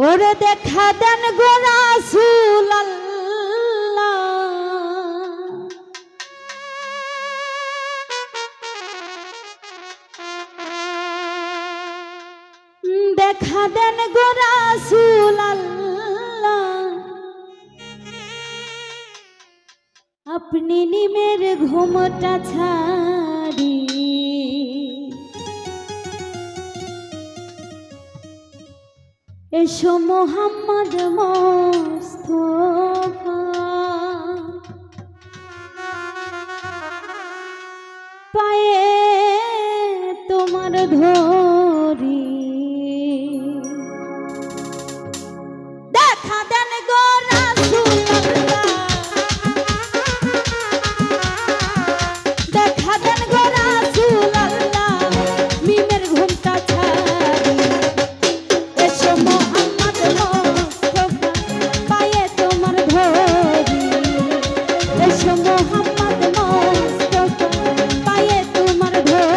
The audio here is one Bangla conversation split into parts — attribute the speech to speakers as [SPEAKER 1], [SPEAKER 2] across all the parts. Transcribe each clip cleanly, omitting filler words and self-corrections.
[SPEAKER 1] ওরে দেখা দেন গো রাসূল আল্লাহ, দেখা দেন গো রাসূল আল্লাহ, আপনি নিমের ঘুমটা ছাড়ি এসো মোহাম্মদ মোস্তফা, পায়ে তোমার ধরি দেখা দেন গো রাসূল আল্লাহ, দেখা দেন গো রাসূল আল্লাহ, মিমের ঘুমটা ছাড়ি এসো মোহাম্মদ মোস্তফা, পায়ে তোমার ধরি এসো মোহাম্মদ মোস্তফা, পায়ে তোমার ধরি।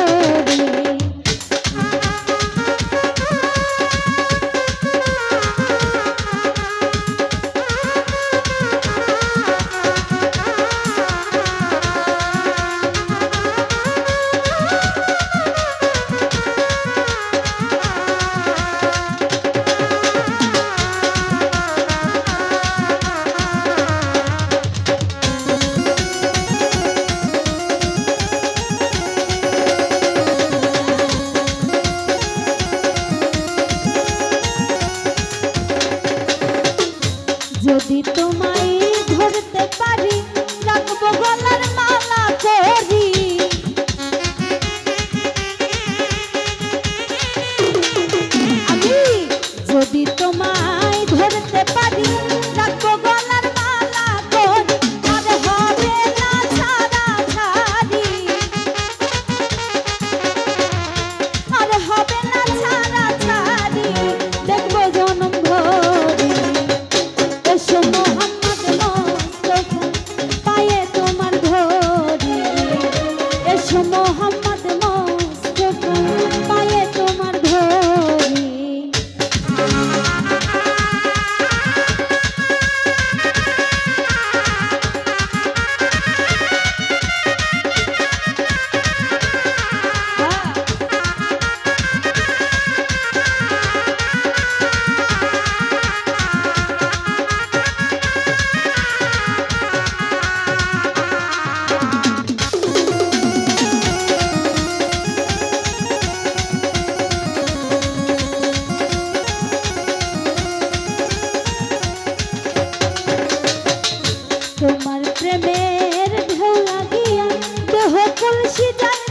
[SPEAKER 1] যদি তোমায় ধরতে পারি রাখবো গলার মালা করি, আমি যদি তোমায় ধরতে পারি রাখবো গলার মালা করি, আর হবে না ছাড়া ছাড়ি, আর হবে না ছাড়া ছাড়ি, দেখবো জনম ভরি এসো মোহাম্মদ মোস্তফা, পায়ে তোমার ধরি এসো মোহাম্মদ মোস্তফা, পায়ে তোমার ধরি। তোমার প্রেমের ঢেউ লাগিয়া দেহ কলসি যায়